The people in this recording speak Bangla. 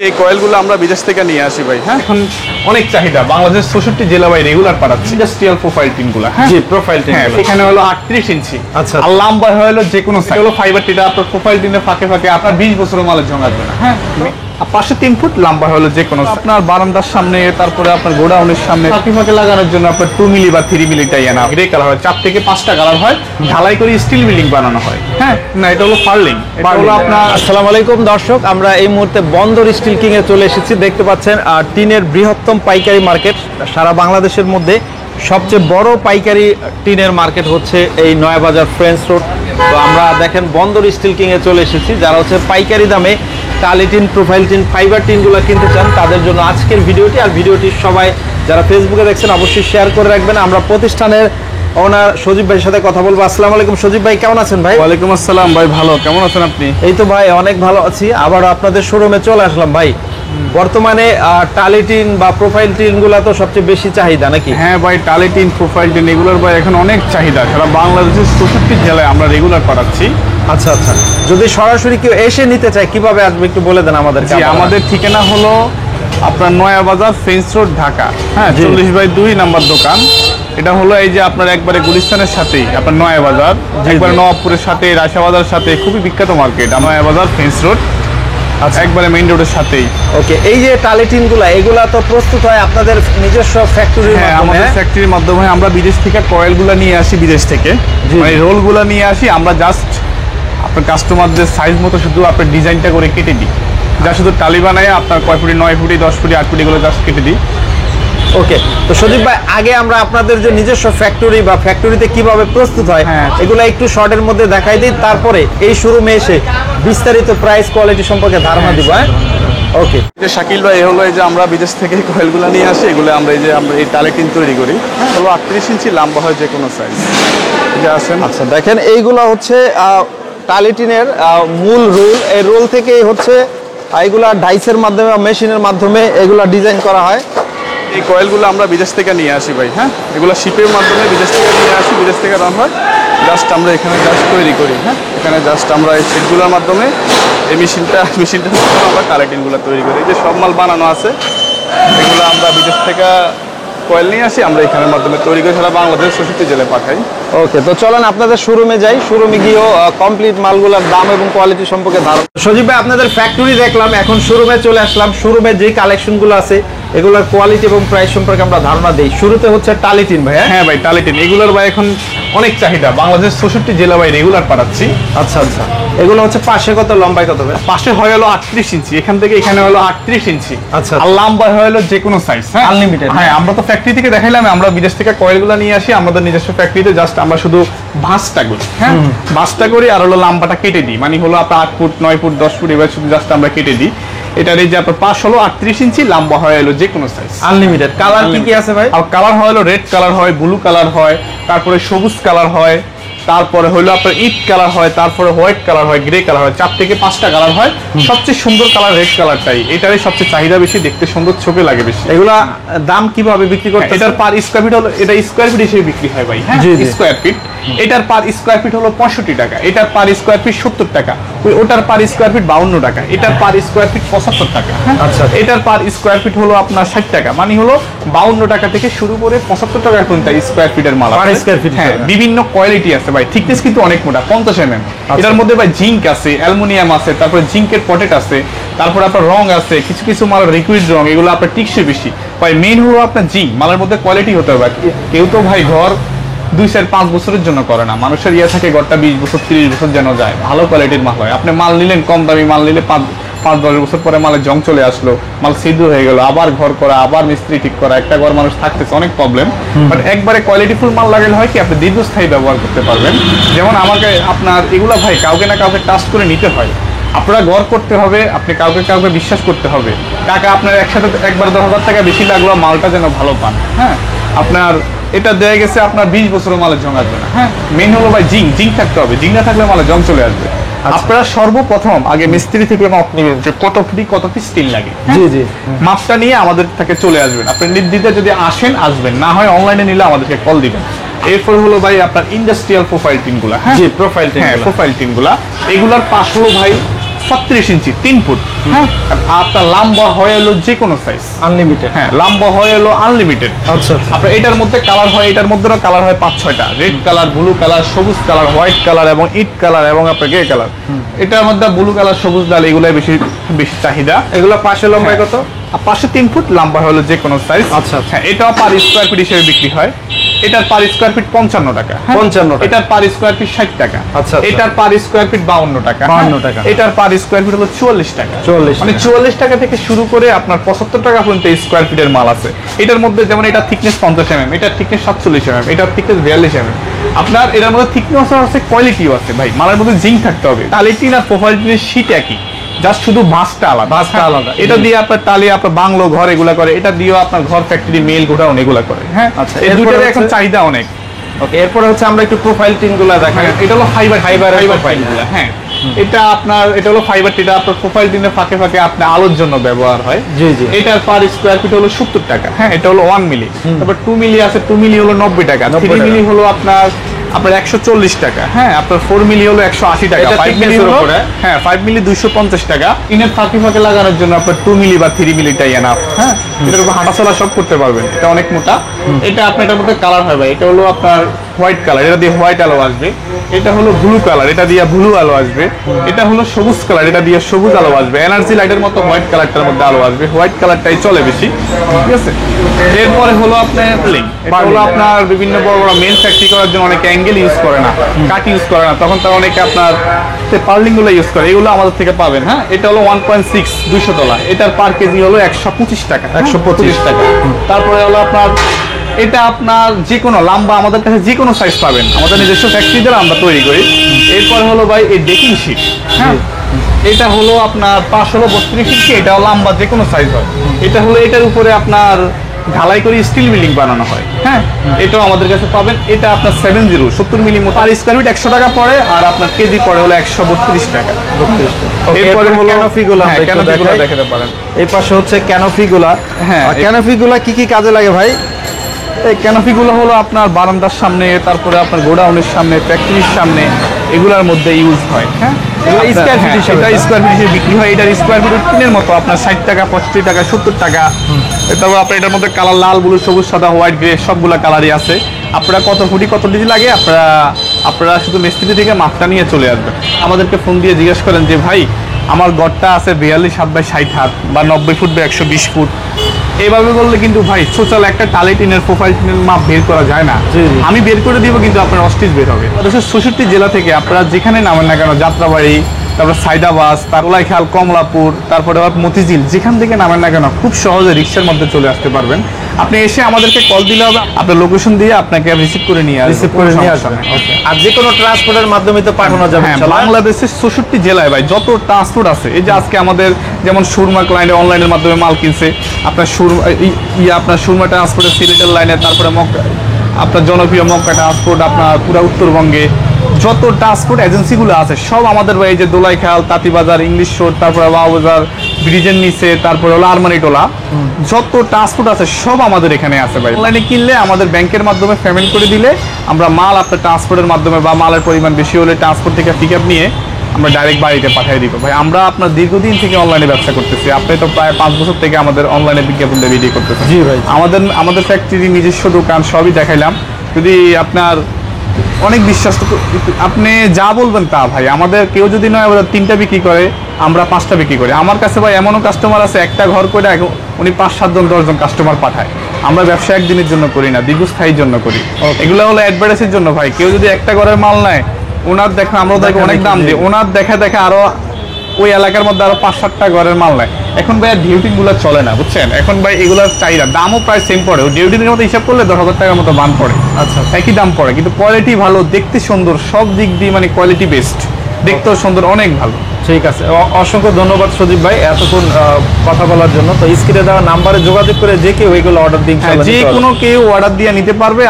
এই কয়েলগুলো আমরা বিদেশ থেকে নিয়ে আসি ভাই। হ্যাঁ, এখন অনেক চাহিদা বাংলাদেশ 64 জেলা ভাই রেগুলার পাঠাচ্ছি ইন্ডাস্ট্রিয়াল প্রোফাইল টিনগুলো। হ্যাঁ জি, প্রোফাইল টিন। হ্যাঁ, এখানে হলো 38 ইঞ্চি। আচ্ছা, আর লম্বা হলো যে কোনো সাইজ হলো ফাইবার টিটা আপনার প্রোফাইল টিনের ফাঁকে ফাঁকে আপনার 20 বছরের মালের জং আসবে না। হ্যাঁ, আর 503 ফুট লম্বা হলো যে কোনো আপনার বারান্দার সামনে, তারপরে আপনার গোডাউনের সামনে ফাঁকে ফাঁকে লাগানোর জন্য আপনার 2 মিলি বা 3 মিলি টাইয়ানা গ্রে কালার হয়, 4 থেকে 5টা কালার হয়, ঢালাই করে স্টিল বিল্ডিং বানানো হয়। হ্যাঁ, না এটা হলো ফার্লিং। এটা হলো আপনার আসসালামু আলাইকুম দর্শক, আমরা এই মুহূর্তে বন্দর স্টিল কিং এ চলে এসেছি। দেখতে পাচ্ছেন টিনের বৃহত্তম পাইকারি মার্কেট, সারা বাংলাদেশের মধ্যে সবচেয়ে বড় পাইকারি টিনের মার্কেট হচ্ছে এই নয়াবাজার ফ্রেঞ্চ রোড। তো আমরা দেখেন বন্দর স্টিল কিং এ চলে এসেছি। যারা হচ্ছে পাইকারি দামে টালি টিন, প্রোফাইল টিন, ফাইবার টিনগুলো কিনতে চান তাদের জন্য আজকের ভিডিওটি। আর ভিডিওটি সবাই যারা ফেসবুকে দেখছেন অবশ্যই শেয়ার করে রাখবেন। আমরা প্রতিষ্ঠানের ওনার সজীব ভাইয়ের সাথে কথা বলবো। আসসালামু আলাইকুম সজীব ভাই, কেমন আছেন ভাই? ওয়ালাইকুম আসসালাম ভাই, ভালো, কেমন আছেন আপনি? এই তো ভাই অনেক ভালো আছি। আবার আপনাদের শোরুমে চলে আসলাম ভাই। বর্তমানে টালি টিন বা প্রোফাইল টিন গুলা তো সবচেয়ে বেশি চাহিদা নাকি? হ্যাঁ ভাই, টালি টিন, প্রোফাইল টিন এগুলোর ভাই এখন অনেক চাহিদা, সারা বাংলাদেশের 64 জেলায় আমরা রেগুলার পাঠাচ্ছি। আচ্ছা আচ্ছা, যদি সরাসরি কেউ এসে নিতে চায় কিভাবে আসবে একটু বলে দেন আমাদের। আমাদের ঠিকানা হলো আপনার নয়াবাজার ফ্রেঞ্চ রোড, ঢাকা। হ্যাঁ, 40/2 নাম্বার দোকান। এটা হলো এই যে আপনার একবারে গুলিস্তানের সাথেই আপনার নয়াবাজার, একবারে নবাবপুরের সাথে, রাশাবাজার সাথে খুবই বিখ্যাত মার্কেট নয়াবাজার ফ্রেঞ্চ রোড, একবারে মেইন রোডের সাথেই। ওকে, এই যে টালি টিন এগুলা তো প্রস্তুত হয় আপনাদের নিজস্ব ফ্যাক্টরির মাধ্যমে? হ্যাঁ, আমাদের ফ্যাক্টরির মাধ্যমে আমরা বিদেশ থেকে কয়েলগুলো নিয়ে আসি, বিদেশ থেকে মানে রোলগুলো নিয়ে আসি। আমরা জাস্ট আপনার কাস্টমারদের সাইজ মতো শুধু আপনার ডিজাইনটা করে কেটে দিই। যা শুধু টালি বানায় আপনার কয় ফুটি, 9 ফুটি, 10 ফুটি, 8 ফুটি গুলো জাস্ট কেটে দিই। ওকে, তো সজীব ভাই আগে আমরা আপনাদের যে নিজস্ব ফ্যাক্টরি বা ফ্যাক্টরিতে কিভাবে প্রস্তুত হয় এগুলো একটু শর্টের মধ্যে দেখাই দিই, তারপরে এই শোরুমে এসে বিস্তারিত প্রাইস কোয়ালিটি সম্পর্কে ধারণা দিব। ওকে, যে শাকিল ভাই হলো এই যে আমরা বিদেশ থেকে কয়েলগুলো নিয়ে আসি, এগুলো আমরা এই টালি টিন তৈরি করি। হলো 38 ইঞ্চি লম্বা হয় যে কোনো সাইজ। যে আসেন, আচ্ছা দেখেন এইগুলো হচ্ছে টালি টিনের মূল রোল। এই রোল থেকে হচ্ছে এইগুলা ডাইসের মাধ্যমে, মেশিনের মাধ্যমে এগুলা ডিজাইন করা হয়। এই কয়েলগুলো আমরা বিদেশ থেকে নিয়ে আসি ভাই। হ্যাঁ, এগুলো শিপের মাধ্যমে বিদেশ থেকে নিয়ে আসি, বিদেশ থেকে রান হয়। জাস্ট আমরা এখানে জাস্ট তৈরি করি। হ্যাঁ, এখানে জাস্ট আমরা এই শিটগুলোর মাধ্যমে এই মেশিনটা আমরা টালি টিনগুলো তৈরি করি। এই যে সব মাল বানানো আছে, এগুলো আমরা বিদেশ থেকে কয়েল নিয়ে আসি, আমরা এখানের মাধ্যমে তৈরি করে সারা বাংলাদেশ 64 জেলায় পাঠাই। ওকে, তো চলেন আপনাদের শোরুমে যাই। শোরুমে গিয়েও কমপ্লিট মালগুলোর দাম এবং কোয়ালিটি সম্পর্কে ধারণা। সজীব ভাই আপনাদের ফ্যাক্টরি দেখলাম, এখন শোরুমে চলে আসলাম। শোরুমে যে কালেকশনগুলো আছে এগুলোর কোয়ালিটি এবং প্রাইস সম্পর্কে আমরা ধারণা দিই। শুরুতে হচ্ছে টালি টিন ভাই। হ্যাঁ ভাই, টালি টিন এগুলোর ভাই এখন অনেক চাহিদা, বাংলাদেশ 64 জেলা ভাই রেগুলার পাঠাচ্ছি। আচ্ছা আচ্ছা, এগুলো হচ্ছে পাশে কত, লম্বায় কত? পাশে হয় হলো 38 ইঞ্চি, এখান থেকে এখানে হলো 38 ইঞ্চি। আচ্ছা, আর লম্বা হয় হলো যে কোনো সাইজ। হ্যাঁ, আনলিমিটেড। হ্যাঁ, আমরা তো ফ্যাক্টরি থেকে দেখাইলাম, আমরা বিদেশ থেকে কয়েলগুলো নিয়ে আসি আমাদের নিজস্ব ফ্যাক্টরিতে। জাস্ট আমরা শুধু ভাঁজটা করি। হ্যাঁ, ভাঁজটা করি আর হলো লম্বাটা কেটে দিই, মানে হলো আপনার 8 ফুট, 9 ফুট, 10 ফুট, এবার শুধু জাস্ট আমরা কেটে দিই। এটার এই যে আপনার পাশ হলো 38 ইঞ্চি, লম্বা হয় হলো যে কোনো সাইজ, আনলিমিটেড। কালার কি কি আছে ভাই? আর কালার হয় হলো রেড কালার হয়, ব্লু কালার হয়, তারপরে সবুজ কালার হয়, তারপরে হলো আপনার ইট কালার হয়, তারপরে হোয়াইট কালার হয়, গ্রে কালার হয়, 4 থেকে 5টা কালার হয়। সবচেয়ে সুন্দর কালার রেড কালারটাই, এটারই সবচেয়ে চাহিদা বেশি, দেখতে সুন্দর, চোখে লাগে বেশি। এগুলা দাম কিভাবে বিক্রি করতে? এটার পার স্কয়ার ফিট হলো, এটা স্কয়ার ফিট হিসেবে বিক্রি হয় ভাই। হ্যাঁ, স্কয়ার ফিট। এটার পার স্কয়ার ফিট হলো 65 টাকা, এটার পার স্কয়ার ফিট 70 টাকা, ওটার পার স্কয়ার ফিট 52 টাকা, এটার পার স্কয়ার ফিট 75 টাকা। আচ্ছা, এটার পার স্কয়ার ফিট হলো আপনার 60 টাকা, মানে হলো 52 টাকা থেকে শুরু করে 75 টাকা পর্যন্ত স্কয়ার ফিটের মাল পার স্কয়ার ফিট। হ্যাঁ, বিভিন্ন কোয়ালিটি আছে ভাই, থিকনেস কিন্তু অনেক মোটা, 50 mm। এটার মধ্যে ভাই জিঙ্ক আছে, অ্যালুমিনিয়াম আছে, তারপরে জিঙ্কের পটেট আছে, তারপর আপনার রং আছে, কিছু কিছু মাল লিকুইড রং, এগুলো আপনার টিকসই বেশি ভাই। মেইন হলো আপনার জিঙ্ক, মালের মধ্যে কোয়ালিটি হতে হবে। কেউ তো ভাই ঘর 2-4-5 বছরের জন্য করে না, মানুষের ইয়ে থাকে ঘরটা 20 বছর 30 বছর যেন যায়, ভালো কোয়ালিটির মাল হয়। আপনি মাল নিলেন কম দামি মাল নিলে 5-10 বছর পরে মালের জং চলে আসলো, মাল সিদ্ধ হয়ে গেল, আবার ঘর করা, আবার মিস্ত্রি ঠিক করা, একটা ঘর মানুষ থাকতেছে, অনেক প্রবলেম। বাট একবারে কোয়ালিটিফুল মাল লাগালে হয় কি আপনি দীর্ঘস্থায়ী ব্যবহার করতে পারবেন। যেমন আমাকে আপনার এগুলা ভাই কাউকে না কাউকে টাস্ট করে নিতে হয়, আপনারা ঘর করতে হবে, আপনি কাউকে বিশ্বাস করতে হবে। টাকা আপনার একসাথে একবার 10,000 টাকা বেশি লাগলো, মালটা যেন ভালো পান। হ্যাঁ, আপনার এটা দেয়া গেছে আপনার 20 বছরের মালের জং আসবে না। হ্যাঁ, মেইন হলো ভাই জিঙ্ক থাকতে হবে, জিঙ্ক না থাকলে মালের জং চলে আসবে। আপনারা সর্বপ্রথম আগে মিস্ত্রি থেকে মাপ নেবেন যে কত ফিট কত পিস স্টিল লাগে। জি জি, মাপটা নিয়ে আমাদের থেকে চলে আসবেন। আপনি নির্দিতে যদি আসবেন, না হয় অনলাইনে নিলে আমাদেরকে কল দিবেন। এরপর হলো ভাই আপনার ইন্ডাস্ট্রিয়াল প্রোফাইল টিনগুলা। হ্যাঁ, জি, প্রোফাইল টিন। হ্যাঁ, প্রোফাইল টিনগুলা, এগুলার পাশ হলো ভাই 36 ইঞ্চি 3 ফুট। হ্যাঁ, আপনার লম্বা হয় হলো যে কোনো সাইজ আনলিমিটেড। হ্যাঁ, লম্বা হয় হলো আনলিমিটেড। আচ্ছা, আপনার এটার মধ্যে কালার হয়, এটার মধ্যে কালার হয় 5-6টা, রেড কালার, ব্লু কালার, সবুজ কালার, হোয়াইট কালার এবং ইট কালার এবং আপনার গ্রে কালার। এটার মধ্যে ব্লু কালার, সবুজ লাল এগুলাই বেশি বেশি চাহিদা। এগুলো পাশে লম্বায় কত? আর পাশে 3 ফুট, লম্বা হলো যে কোনো সাইজ। আচ্ছা, হ্যাঁ, এটাও পার স্কোয়ার ফিট হিসেবে বিক্রি হয়। এটার পার স্কোয়ার ফিট 55 টাকা। 55 টাকা। এটার পার স্কোয়ার ফিট 60 টাকা। আচ্ছা, এটার পার স্কোয়ার ফিট 52 টাকা। 52 টাকা। এটার পার স্কোয়ার ফিট হলো 44 টাকা। 44 মানে 44 টাকা থেকে শুরু করে আপনার 75 টাকা পর্যন্ত স্কোয়ার ফিটের মাল আছে। এটার মধ্যে যেমন এটা থিকনেস 50 mm, এটার থিকনেস 47 mm, এটার থিকনেস 42 mm। আপনার এটার মধ্যে থিকনেস আছে, কোয়ালিটিও আছে ভাই। মালের মধ্যে জিঙ্ক থাকতে হবে। তাহলে টিন আর প্রোফাইল টিনের শীট একই, জাস্ট শুধু ভাঁজটা আলাদা। ভাঁজটা আলাদা। এটা দিয়ে আপনার টালি আপনার বাংলো ঘর এগুলা করে, এটা দিয়েও আপনার ঘর, ফ্যাক্টরি, মেল, গোডাউন এগুলা করে। হ্যাঁ, আচ্ছা, এই এরপরে দুটোর এখন হচ্ছে- চাহিদা অনেক। ওকে, এরপরে হচ্ছে আমরা একটু প্রোফাইল টিনগুলো দেখাই। এটা হলো ফাইবার ফাইবারের প্রোফাইল। profile। হ্যাঁ, এটা আপনার এটা হলো ফাইবার টিটা আপনার প্রোফাইল টিনের ফাঁকে ফাঁকে আপনার আলোর জন্য ব্যবহার হয়। জি, জি। এটার পার স্কোয়ার ফিট হলো 70 টাকা। হ্যাঁ, এটা হলো 1 মিলি। তারপর 2 মিলি আছে, 2 মিলি হলো 90 টাকা। 3 মিলি হলো আপনার 140 টাকা। হ্যাঁ, আপনার 4 মিলি হলো 180 টাকা। এটা 5 মিলি thickness এর হলো উপরে। হ্যাঁ 5 মিলি 250 টাকা। ইনের ফাঁকে ফাঁকে লাগানোর জন্য আপনার 2 মিলি বা 3 মিলিটাই এনাফ। হ্যাঁ, এটার উপর হাঁটাচলা সব করতে পারবেন। এটা অনেক মোটা। এটা আপনার এটার মধ্যে কালার হয় ভাই। এটা হলো আপনার হোয়াইট কালার, এটা দিয়ে হোয়াইট আলো আসবে। এটা হলো ব্লু কালার, এটা দিয়ে ব্লু আলো আসবে। এটা হলো সবুজ কালার, এটা দিয়ে সবুজ আলো আসবে। এনার্জি লাইটের মতো হোয়াইট কালারটার মধ্যে আলো আসবে। হোয়াইট কালারটাই চলে বেশি, ঠিক আছে। এরপরে হলো আপনার লিং। এটা হলো আপনার বিভিন্ন বড় বড় মেন ফ্যাক্টরি করার জন্য অনেকে অ্যাঙ্গেল ইউজ করে না, কাট ইউজ করে না, তখন তারা অনেকে আপনার পার্লিং গুলো ইউজ করে। এগুলো আমাদের থেকে পাবেন। হ্যাঁ, এটা হলো 1.6 200 তলা। এটার পার কেজি হলো 125 টাকা। 125 টাকা। তারপরে হলো আপনার এটা আপনার যে কোনো লম্বা আমাদের কাছে যে কোনো সাইজ পাবেন, আমাদের নিজস্ব ফ্যাক্টরি দ্বারা আমরা তৈরি করি। এরপর হলো ভাই এই ডেকিং শিট। হ্যাঁ, এটা হলো আপনার 5 হলো 32 ইঞ্চি। এটাও লম্বা যে কোনো সাইজ হয়। এটা হলো এটার উপরে আপনার ঢালাই করে স্টিল বিল্ডিং বানানো হয়। হ্যাঁ, এটাও আমাদের কাছে পাবেন। এটা আপনার 70 মিলি মতো। আর স্কোয়ার ফিট 100 টাকা পড়ে, আর আপনার কেজি পড়ে হলো 132 টাকা। এরপরে হলো ক্যানোপিগুলো আমরা একটু ক্যানোপিগুলো দেখাই। দেখাতে পারেন। এই পাশে হচ্ছে ক্যানোপিগুলা। হ্যাঁ, ক্যানোপিগুলা কি কি কাজে লাগে ভাই? এই ক্যানোপিগুলো হলো আপনার বারান্দার সামনে, তারপরে আপনার গোডাউনের সামনে, ফ্যাক্টরির সামনে, এগুলার মধ্যে ইউজ হয়। হ্যাঁ, এগুলো স্কোয়ার ফিট হিসেবে? এটা স্কোয়ার ফিট হিসেবে বিক্রি হয়। এটার স্কোয়ার ফিট টিনের মতো আপনার 60 টাকা, 65 টাকা, 70 টাকা। তারপর আপনার এটার মধ্যে কালার লাল, ব্লু, সবুজ, সাদা, হোয়াইট, গ্রে সবগুলা কালারই আছে। আপনারা কত ফুটি কত ডিজি লাগে আপনারা শুধু মিস্ত্রি থেকে মাপটা নিয়ে চলে আসবেন। আমাদেরকে ফোন দিয়ে জিজ্ঞেস করেন যে ভাই আমার গড়টা আছে 42 হাত বাই 60 হাত বা 90 ফুট বা 120 ফুট। এইভাবে বললে কিন্তু ভাই সোশ্যাল একটা টালি টিনের প্রোফাইল টিনের মাপ বের করা যায় না। জি, জি। আমি বের করে দিব, কিন্তু আপনার অস্টিচ বের হবে। 64 জেলা থেকে আপনারা যেখানে নামেন না কেন, যাত্রাবাড়ি, তারপর সাইদাবাস, তারলাইখাল, কমলাপুর, তারপরে মতিঝিল, যেখান থেকে নামেন না কেন খুব সহজে রিক্সার মধ্যে চলে আসতে পারবেন। আপনি এসে আমাদেরকে কল দিলে হবে, আপনার লোকেশন দিয়ে আপনাকে রিসিভ করে নিয়ে আসবেন। রিসিভ করে নিয়ে আসবেন। আর যে কোনো ট্রান্সপোর্টের মাধ্যমে তো পাঠানো যাবে হ্যাঁ, ইনশাআল্লাহ। বাংলাদেশের 64 জেলায় ভাই যত ট্রান্সপোর্ট আছে, এই যে আজকে আমাদের যেমন সুরমা ক্লায়েন্টে অনলাইনের মাধ্যমে মাল কিনছে, আপনার আপনার সুরমা ট্রান্সপোর্টের সিলেটের লাইনে, তারপরে আপনার জনপ্রিয় মক্কা ট্রান্সপোর্ট, আপনার পুরো উত্তরবঙ্গে যত ট্রান্সপোর্ট এজেন্সিগুলো আছে সব আমাদের ভাই, এই যে দোলাইখাল, তাঁতিবাজার, ইংলিশ রোড, তারপরে বাবুবাজার, ব্রিজের নিচে, তারপরে হলো আরমানিটোলা, যত ট্রান্সপোর্ট আছে সব আমাদের এখানে আছে ভাই। অনলাইনে কিনলে আমাদের ব্যাংকের মাধ্যমে পেমেন্ট করে দিলে আমরা মাল আপনার ট্রান্সপোর্টের মাধ্যমে বা মালের পরিমাণ বেশি হলে ট্রান্সপোর্ট থেকে পিক আপ নিয়ে আমরা ডাইরেক্ট বাড়িতে পাঠিয়ে দিব ভাই। আমরা আপনার দীর্ঘদিন থেকে অনলাইনে ব্যবসা করতেছি। আপনি তো প্রায় 5 বছর থেকে আমাদের অনলাইনে বিজ্ঞাপন দিয়ে ভিডিও করতেছেন। জি ভাই। আমাদের ফ্যাক্টরি, নিজস্ব দোকান সবই দেখাইলাম। যদি আপনার অনেক বিশ্বাস, আপনি যা বলবেন তা ভাই। আমাদের কেউ যদি নয় 3টা বিক্রি করে, আমরা 5টা বিক্রি করি। আমার কাছে ভাই এমনও কাস্টমার আছে একটা ঘর করে উনি 5-7 জন 10 জন কাস্টমার পাঠায়। আমরা ব্যবসা একদিনের জন্য করি না, দীর্ঘস্থায়ীর জন্য করি। এগুলো হলো অ্যাডভার্টাইজের জন্য ভাই। কেউ যদি একটা ঘরের মাল নেয়, ওনার দেখেন আমরা দেখে অনেক দাম দিই, ওনার দেখে আরো ওই এলাকার মধ্যে আরো 5-7টা ঘরের মাল নেয়। এখন ভাই ডিউটিং গুলো চলে না, বুঝছেন। এখন ভাই এগুলোর চাহিদা, দামও প্রায় সেম পড়ে। ডিউটিং এর মতো হিসাব করলে 10,000 টাকার মতো দাম পড়ে। আচ্ছা, একই দাম পড়ে, কিন্তু কোয়ালিটি ভালো, দেখতে সুন্দর, সব দিক দিয়ে মানে কোয়ালিটি বেস্ট, দেখতেও সুন্দর, অনেক ভালো। ঠিক আছে, অসংখ্য ধন্যবাদ সজীব ভাই এতক্ষণ কথা বলার জন্য। তো স্ক্রিনে দেওয়া নাম্বারে যোগাযোগ করে যে কেউ এগুলো অর্ডার দিন, যে কোনো কেউ অর্ডার দিয়ে নিতে পারবে।